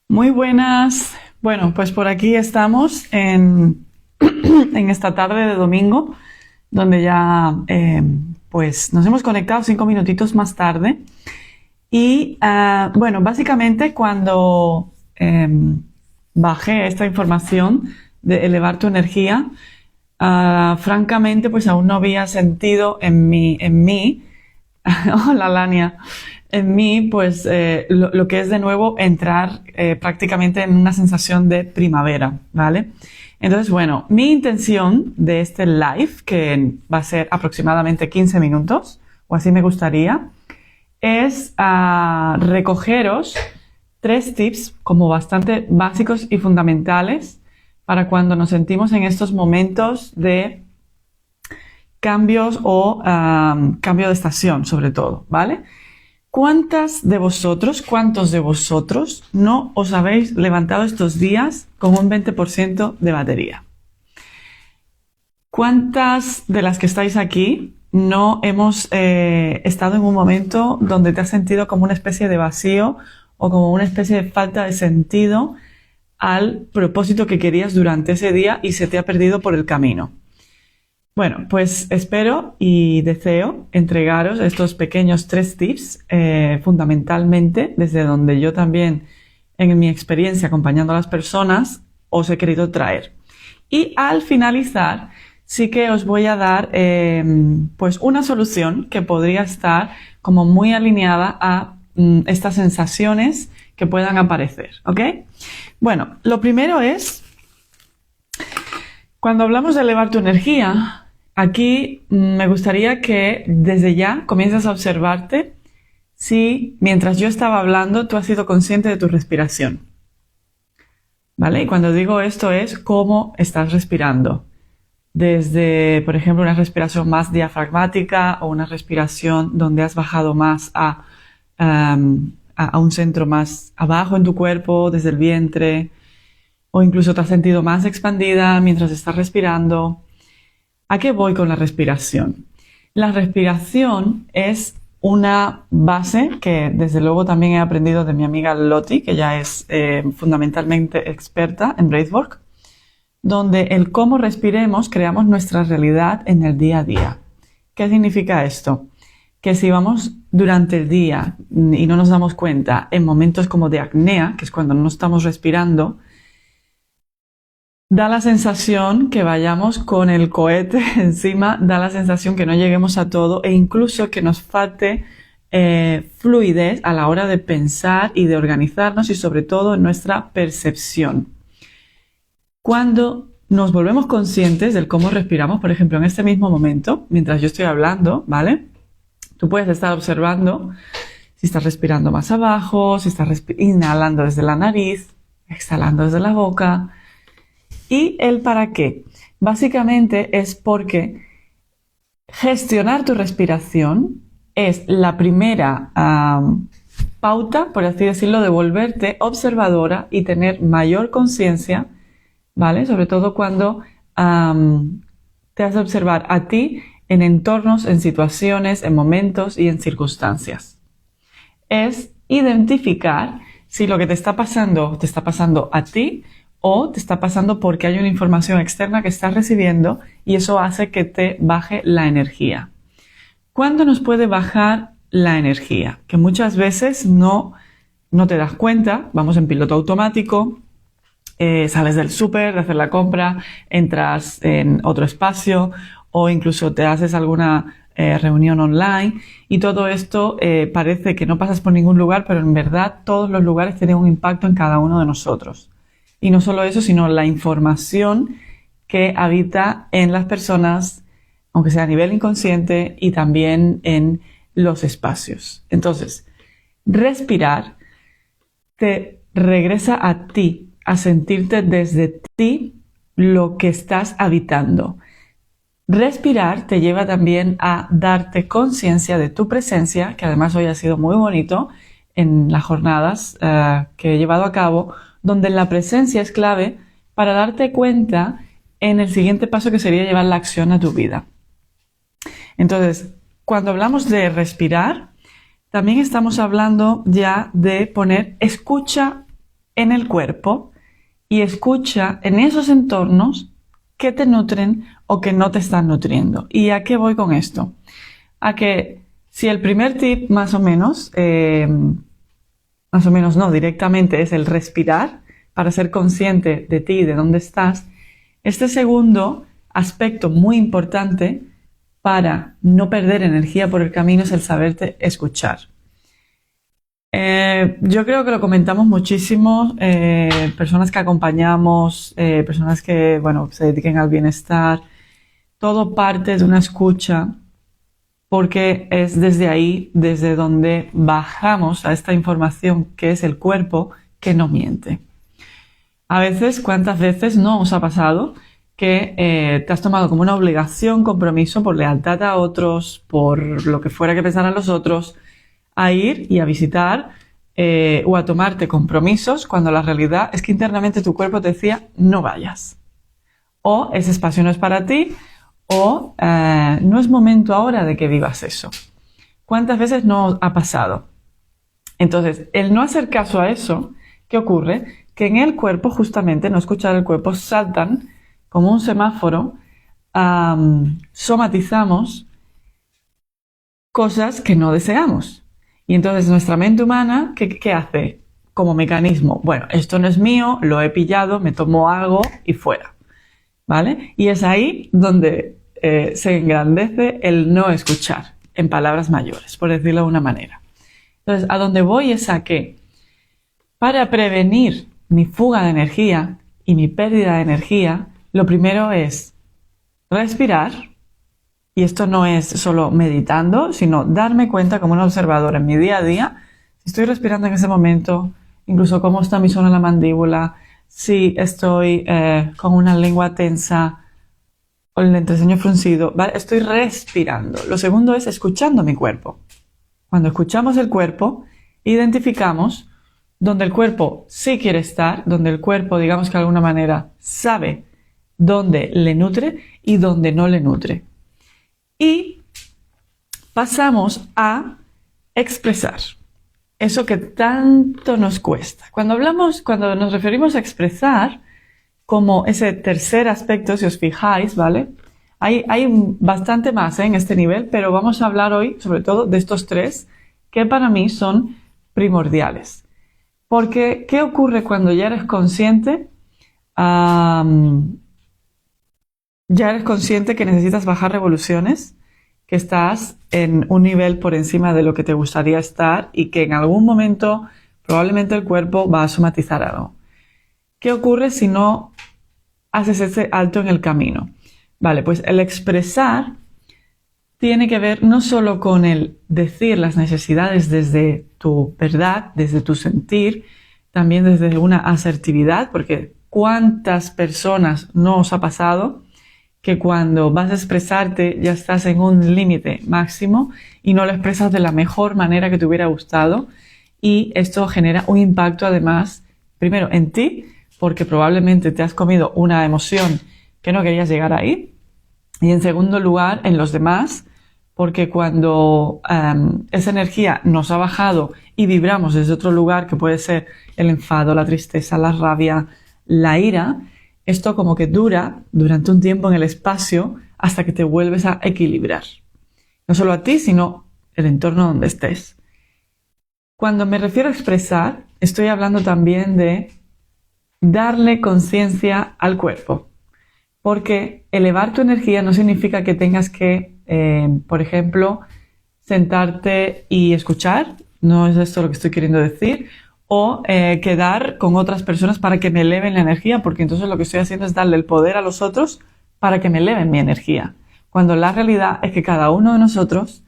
Muy buenas. Bueno, pues por aquí estamos en esta tarde de domingo, donde ya pues nos hemos conectado 5 minutitos más tarde. Y bueno, básicamente cuando bajé esta información de elevar tu energía, francamente pues aún no había sentido en mí. Hola, Lania. En mí, pues lo que es de nuevo entrar prácticamente en una sensación de primavera, ¿vale? Entonces, bueno, mi intención de este live, que va a ser aproximadamente 15 minutos, o así me gustaría, es recogeros 3 tips como bastante básicos y fundamentales para cuando nos sentimos en estos momentos de cambios o cambio de estación, sobre todo, ¿vale? Cuántos de vosotros no os habéis levantado estos días con un 20% de batería? ¿Cuántas de las que estáis aquí no hemos estado en un momento donde te has sentido como una especie de vacío o como una especie de falta de sentido al propósito que querías durante ese día y se te ha perdido por el camino? Bueno, pues espero y deseo entregaros estos pequeños 3 tips, fundamentalmente desde donde yo también, en mi experiencia acompañando a las personas, os he querido traer. Y al finalizar, sí que os voy a dar pues una solución que podría estar como muy alineada a estas sensaciones que puedan aparecer, ¿ok? Bueno, lo primero es, cuando hablamos de elevar tu energía, aquí me gustaría que desde ya comiences a observarte si mientras yo estaba hablando tú has sido consciente de tu respiración. ¿Vale? Y cuando digo esto es cómo estás respirando. Desde, por ejemplo, una respiración más diafragmática o una respiración donde has bajado más a un centro más abajo en tu cuerpo, desde el vientre, o incluso te has sentido más expandida mientras estás respirando. ¿A qué voy con la respiración? La respiración es una base que desde luego también he aprendido de mi amiga Loti, que ya es fundamentalmente experta en breathwork, donde el cómo respiremos creamos nuestra realidad en el día a día. ¿Qué significa esto? Que si vamos durante el día y no nos damos cuenta en momentos como de apnea, que es cuando no estamos respirando, da la sensación que vayamos con el cohete encima, da la sensación que no lleguemos a todo e incluso que nos falte fluidez a la hora de pensar y de organizarnos y sobre todo en nuestra percepción. Cuando nos volvemos conscientes del cómo respiramos, por ejemplo, en este mismo momento, mientras yo estoy hablando, ¿vale? Tú puedes estar observando si estás respirando más abajo, si estás inhalando desde la nariz, exhalando desde la boca. ¿Y el para qué? Básicamente es porque gestionar tu respiración es la primera pauta, por así decirlo, de volverte observadora y tener mayor conciencia, ¿vale? Sobre todo cuando te has de observar a ti en entornos, en situaciones, en momentos y en circunstancias. Es identificar si lo que te está pasando a ti o te está pasando porque hay una información externa que estás recibiendo y eso hace que te baje la energía. ¿Cuándo nos puede bajar la energía? Que muchas veces no te das cuenta, vamos en piloto automático, sales del súper, de hacer la compra, entras en otro espacio o incluso te haces alguna reunión online y todo esto parece que no pasas por ningún lugar, pero en verdad todos los lugares tienen un impacto en cada uno de nosotros. Y no solo eso, sino la información que habita en las personas, aunque sea a nivel inconsciente, y también en los espacios. Entonces, respirar te regresa a ti, a sentirte desde ti lo que estás habitando. Respirar te lleva también a darte conciencia de tu presencia, que además hoy ha sido muy bonito en las jornadas que he llevado a cabo, donde la presencia es clave para darte cuenta en el siguiente paso que sería llevar la acción a tu vida. Entonces, cuando hablamos de respirar, también estamos hablando ya de poner escucha en el cuerpo y escucha en esos entornos que te nutren o que no te están nutriendo. ¿Y a qué voy con esto? A que si el primer tip más o menos no, directamente es el respirar para ser consciente de ti y de dónde estás, este segundo aspecto muy importante para no perder energía por el camino es el saberte escuchar. Yo creo que lo comentamos muchísimo, personas que acompañamos, personas que, bueno, se dediquen al bienestar, todo parte de una escucha, porque es desde ahí, desde donde bajamos a esta información que es el cuerpo, que no miente. A veces, ¿cuántas veces no os ha pasado que te has tomado como una obligación, compromiso por lealtad a otros, por lo que fuera que pensaran los otros, a ir y a visitar o a tomarte compromisos cuando la realidad es que internamente tu cuerpo te decía no vayas, o ese espacio no es para ti, o no es momento ahora de que vivas eso? ¿Cuántas veces no ha pasado? Entonces, el no hacer caso a eso, ¿qué ocurre? Que en el cuerpo, justamente, no escuchar el cuerpo, saltan como un semáforo, somatizamos cosas que no deseamos. Y entonces nuestra mente humana, ¿qué hace como mecanismo? Bueno, esto no es mío, lo he pillado, me tomo algo y fuera, ¿vale? Y es ahí donde se engrandece el no escuchar, en palabras mayores, por decirlo de una manera. Entonces, a donde voy es a que para prevenir mi fuga de energía y mi pérdida de energía, lo primero es respirar. Y esto no es solo meditando, sino darme cuenta como un observador en mi día a día, si estoy respirando en ese momento, incluso cómo está mi zona de la mandíbula, si estoy con una lengua tensa o el entreceño fruncido, ¿vale? Estoy respirando. Lo segundo es escuchando mi cuerpo. Cuando escuchamos el cuerpo, identificamos donde el cuerpo sí quiere estar, donde el cuerpo, digamos que de alguna manera, sabe dónde le nutre y dónde no le nutre. Y pasamos a expresar eso que tanto nos cuesta. Cuando nos referimos a expresar, como ese tercer aspecto, si os fijáis, ¿vale? Hay bastante más en este nivel, pero vamos a hablar hoy sobre todo de estos tres que para mí son primordiales. Porque, ¿qué ocurre cuando ya eres consciente? Ya eres consciente que necesitas bajar revoluciones, que estás en un nivel por encima de lo que te gustaría estar y que en algún momento probablemente el cuerpo va a somatizar algo. ¿Qué ocurre si no haces ese alto en el camino? Vale, pues el expresar tiene que ver no solo con el decir las necesidades desde tu verdad, desde tu sentir, también desde una asertividad, porque ¿cuántas personas no os ha pasado que cuando vas a expresarte ya estás en un límite máximo y no lo expresas de la mejor manera que te hubiera gustado? Y esto genera un impacto además, primero en ti, porque probablemente te has comido una emoción que no querías llegar ahí, y en segundo lugar en los demás, porque cuando esa energía nos ha bajado y vibramos desde otro lugar, que puede ser el enfado, la tristeza, la rabia, la ira, esto como que dura durante un tiempo en el espacio hasta que te vuelves a equilibrar. No solo a ti, sino el entorno donde estés. Cuando me refiero a expresar, estoy hablando también de darle conciencia al cuerpo. Porque elevar tu energía no significa que tengas que, por ejemplo, sentarte y escuchar. No es esto lo que estoy queriendo decir. O quedar con otras personas para que me eleven la energía, porque entonces lo que estoy haciendo es darle el poder a los otros para que me eleven mi energía. Cuando la realidad es que cada uno de nosotros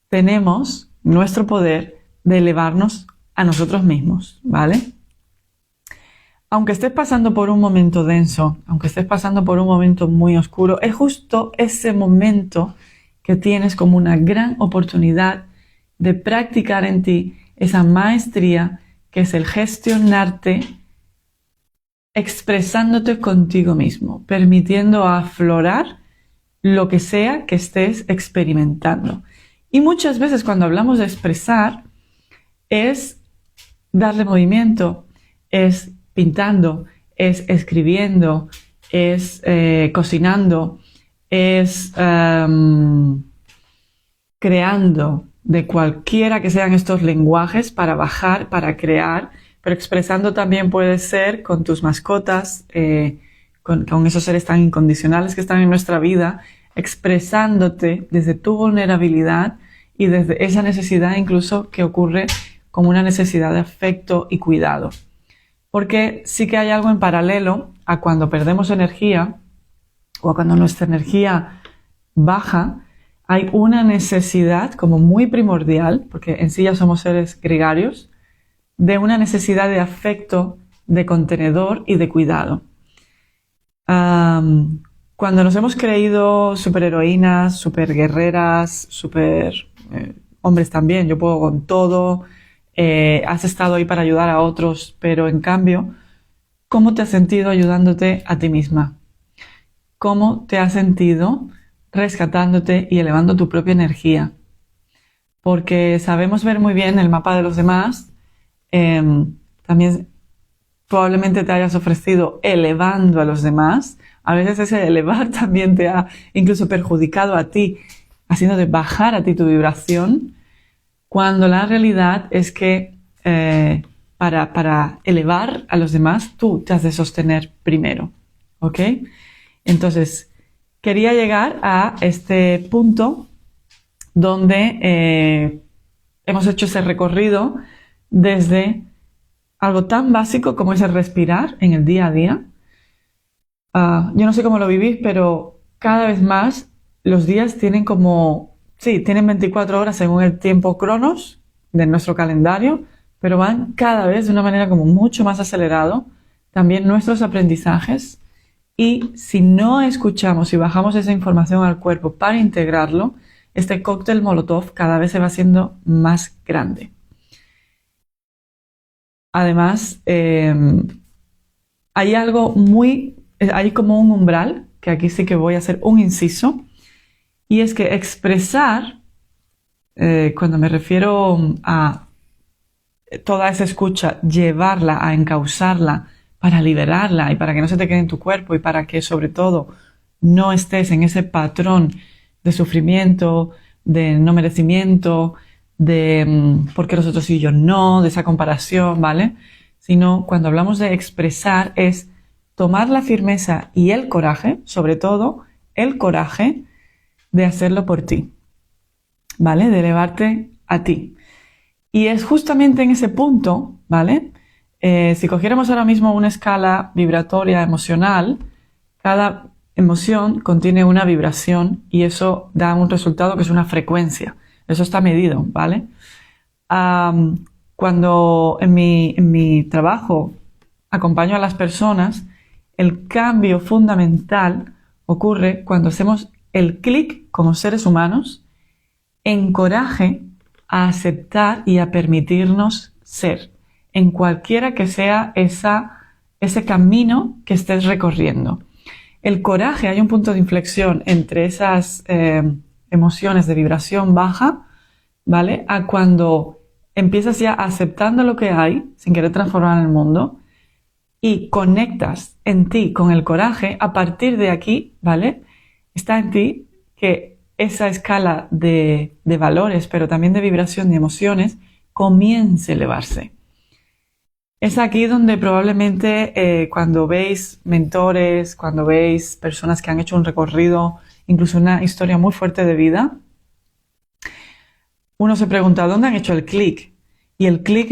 tenemos nuestro poder de elevarnos a nosotros mismos, ¿vale? Aunque estés pasando por un momento denso, aunque estés pasando por un momento muy oscuro, es justo ese momento que tienes como una gran oportunidad de practicar en ti esa maestría que es el gestionarte expresándote contigo mismo, permitiendo aflorar lo que sea que estés experimentando. Y muchas veces cuando hablamos de expresar es darle movimiento, es pintando, es escribiendo, es cocinando, es creando, de cualquiera que sean estos lenguajes para bajar, para crear, pero expresando también puede ser con tus mascotas, con esos seres tan incondicionales que están en nuestra vida, expresándote desde tu vulnerabilidad y desde esa necesidad incluso que ocurre como una necesidad de afecto y cuidado. Porque sí que hay algo en paralelo a cuando perdemos energía o a cuando nuestra energía baja, hay una necesidad como muy primordial, porque en sí ya somos seres gregarios, de una necesidad de afecto, de contenedor y de cuidado. Cuando nos hemos creído superheroínas, superguerreras, hombres también, yo puedo con todo, has estado ahí para ayudar a otros, pero en cambio, ¿cómo te has sentido ayudándote a ti misma? ¿Cómo te has sentido rescatándote y elevando tu propia energía? Porque sabemos ver muy bien el mapa de los demás. También probablemente te hayas ofrecido elevando a los demás. A veces ese elevar también te ha incluso perjudicado a ti, haciéndote bajar a ti tu vibración, cuando la realidad es que para elevar a los demás tú te has de sostener primero. ¿Ok? Entonces, quería llegar a este punto donde hemos hecho ese recorrido desde algo tan básico como es el respirar en el día a día. Yo no sé cómo lo vivís, pero cada vez más los días tienen tienen 24 horas según el tiempo cronos de nuestro calendario, pero van cada vez de una manera como mucho más acelerado. También nuestros aprendizajes. Y si no escuchamos y bajamos esa información al cuerpo para integrarlo, este cóctel Molotov cada vez se va haciendo más grande. Además, hay como un umbral, que aquí sí que voy a hacer un inciso, y es que expresar, cuando me refiero a toda esa escucha, llevarla, a encauzarla, para liberarla y para que no se te quede en tu cuerpo y para que sobre todo no estés en ese patrón de sufrimiento, de no merecimiento, de por qué los otros sí y yo no, de esa comparación, ¿vale? Sino cuando hablamos de expresar es tomar la firmeza y el coraje, sobre todo el coraje de hacerlo por ti, ¿vale? De elevarte a ti. Y es justamente en ese punto, ¿vale? Si cogiéramos ahora mismo una escala vibratoria emocional, cada emoción contiene una vibración y eso da un resultado que es una frecuencia. Eso está medido, ¿vale? Cuando en mi trabajo acompaño a las personas, el cambio fundamental ocurre cuando hacemos el clic como seres humanos en coraje a aceptar y a permitirnos ser, en cualquiera que sea ese camino que estés recorriendo. El coraje, hay un punto de inflexión entre esas emociones de vibración baja, ¿vale? A cuando empiezas ya aceptando lo que hay, sin querer transformar el mundo, y conectas en ti con el coraje, a partir de aquí, ¿vale? Está en ti que esa escala de valores, pero también de vibración y emociones, comience a elevarse. Es aquí donde probablemente cuando veis mentores, cuando veis personas que han hecho un recorrido, incluso una historia muy fuerte de vida, uno se pregunta, ¿dónde han hecho el clic? Y el clic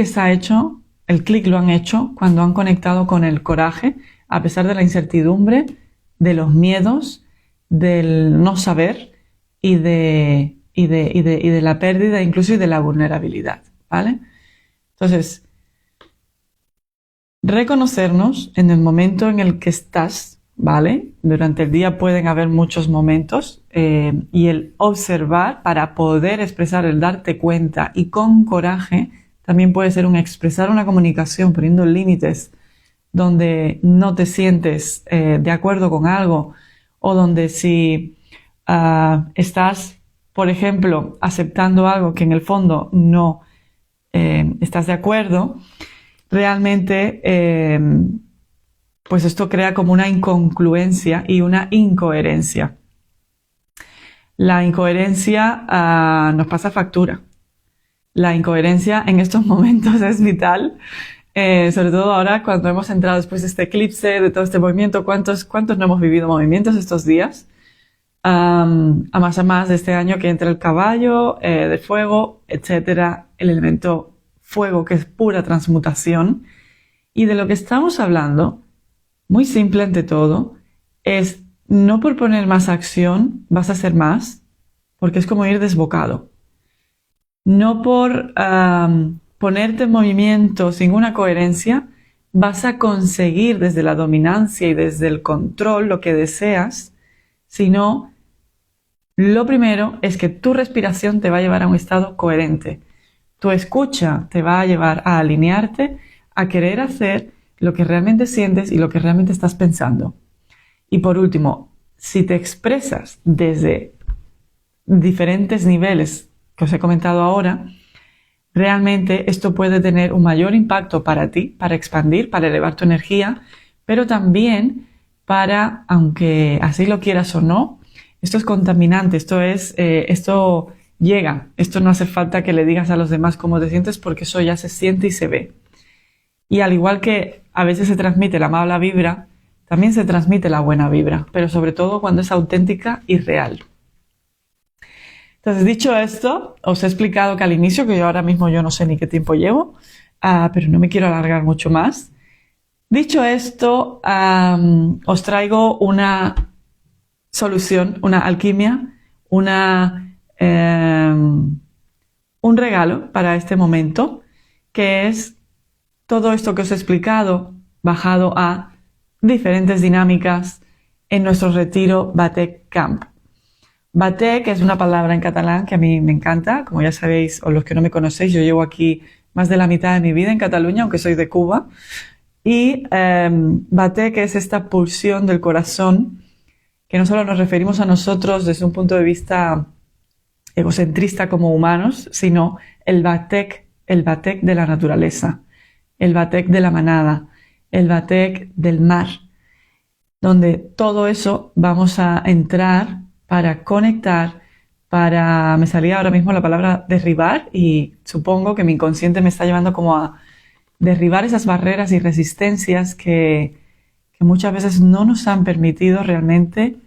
lo han hecho cuando han conectado con el coraje, a pesar de la incertidumbre, de los miedos, del no saber y de la pérdida, incluso y de la vulnerabilidad, ¿vale? Entonces, reconocernos en el momento en el que estás, ¿vale? Durante el día pueden haber muchos momentos y el observar para poder expresar, el darte cuenta y con coraje también puede ser expresar una comunicación poniendo límites donde no te sientes de acuerdo con algo o donde si estás, por ejemplo, aceptando algo que en el fondo no estás de acuerdo, realmente pues esto crea como una incongruencia y una incoherencia. La incoherencia nos pasa factura. La incoherencia en estos momentos es vital, sobre todo ahora cuando hemos entrado después de este eclipse, de todo este movimiento. ¿Cuántos no hemos vivido movimientos estos días? A más de este año que entra el caballo de fuego, etcétera, el elemento fuego, que es pura transmutación. Y de lo que estamos hablando, muy simple ante todo, es no por poner más acción vas a hacer más, porque es como ir desbocado. No por ponerte en movimiento sin una coherencia vas a conseguir desde la dominancia y desde el control lo que deseas, sino lo primero es que tu respiración te va a llevar a un estado coherente. Tu escucha te va a llevar a alinearte, a querer hacer lo que realmente sientes y lo que realmente estás pensando. Y por último, si te expresas desde diferentes niveles que os he comentado ahora, realmente esto puede tener un mayor impacto para ti, para expandir, para elevar tu energía, pero también para, aunque así lo quieras o no, esto es contaminante, esto llega, esto no hace falta que le digas a los demás cómo te sientes porque eso ya se siente y se ve. Y al igual que a veces se transmite la mala vibra, también se transmite la buena vibra, pero sobre todo cuando es auténtica y real. Entonces, dicho esto, os he explicado que al inicio, que yo ahora mismo yo no sé ni qué tiempo llevo, pero no me quiero alargar mucho más. Dicho esto, os traigo una solución, una alquimia, un regalo para este momento, que es todo esto que os he explicado bajado a diferentes dinámicas en nuestro retiro Batek Camp. Batek es una palabra en catalán que a mí me encanta. Como ya sabéis, o los que no me conocéis, yo llevo aquí más de la mitad de mi vida en Cataluña, aunque soy de Cuba. Y Batek es esta pulsión del corazón que no solo nos referimos a nosotros desde un punto de vista egocentrista como humanos, sino el Batek de la naturaleza, el Batek de la manada, el Batek del mar, donde todo eso vamos a entrar para conectar, me salía ahora mismo la palabra derribar y supongo que mi inconsciente me está llevando como a derribar esas barreras y resistencias que muchas veces no nos han permitido realmente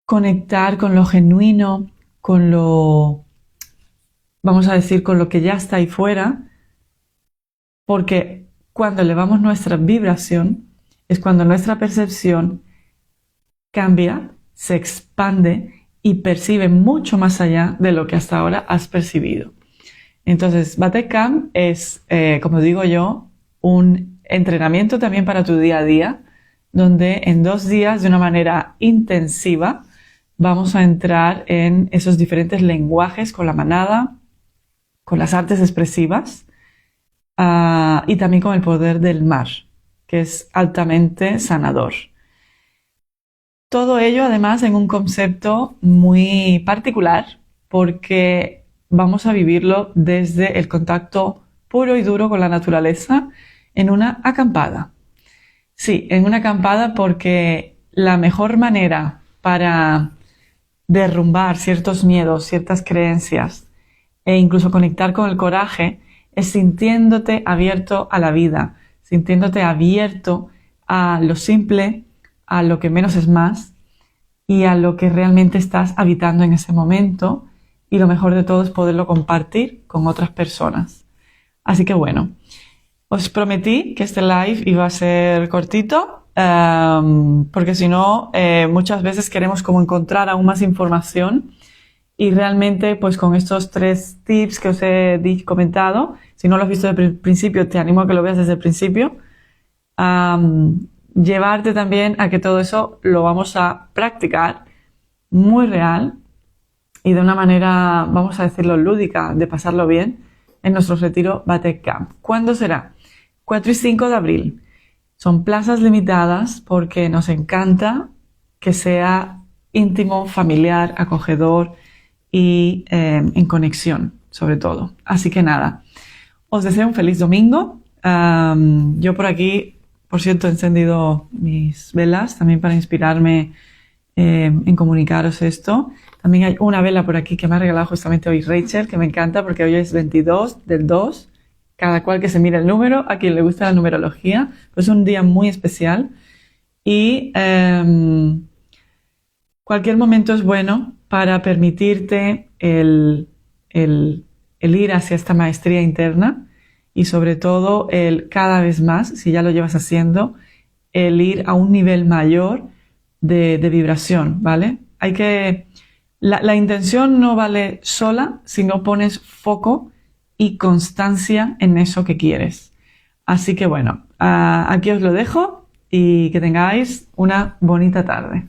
conectar con lo genuino, con lo, vamos a decir, con lo que ya está ahí fuera, porque cuando elevamos nuestra vibración es cuando nuestra percepción cambia, se expande y percibe mucho más allá de lo que hasta ahora has percibido. Entonces, Batek Camp es, como digo yo, un entrenamiento también para tu día a día, donde en 2 días, de una manera intensiva, vamos a entrar en esos diferentes lenguajes con la manada, con las artes expresivas y también con el poder del mar, que es altamente sanador. Todo ello, además, en un concepto muy particular, porque vamos a vivirlo desde el contacto puro y duro con la naturaleza en una acampada. Sí, en una acampada, porque la mejor manera para derrumbar ciertos miedos, ciertas creencias e incluso conectar con el coraje es sintiéndote abierto a la vida, sintiéndote abierto a lo simple, a lo que menos es más y a lo que realmente estás habitando en ese momento, y lo mejor de todo es poderlo compartir con otras personas. Así que bueno, os prometí que este live iba a ser cortito, porque si no, muchas veces queremos como encontrar aún más información, y realmente pues con estos 3 tips que os he comentado, si no lo has visto desde el principio, te animo a que lo veas desde el principio, llevarte también a que todo eso lo vamos a practicar muy real y de una manera, vamos a decirlo, lúdica, de pasarlo bien en nuestro retiro Batek Camp. ¿Cuándo será? 4 y 5 de abril. Son plazas limitadas porque nos encanta que sea íntimo, familiar, acogedor y en conexión, sobre todo. Así que nada, os deseo un feliz domingo. Yo por aquí, por cierto, he encendido mis velas también para inspirarme en comunicaros esto. También hay una vela por aquí que me ha regalado justamente hoy Rachel, que me encanta porque hoy es 22 del 2. Cada cual que se mire el número, a quien le gusta la numerología, pues es un día muy especial. Y cualquier momento es bueno para permitirte el ir hacia esta maestría interna y sobre todo el cada vez más, si ya lo llevas haciendo, el ir a un nivel mayor de vibración, ¿vale? La intención no vale sola si no pones foco y constancia en eso que quieres. Así que bueno, aquí os lo dejo y que tengáis una bonita tarde.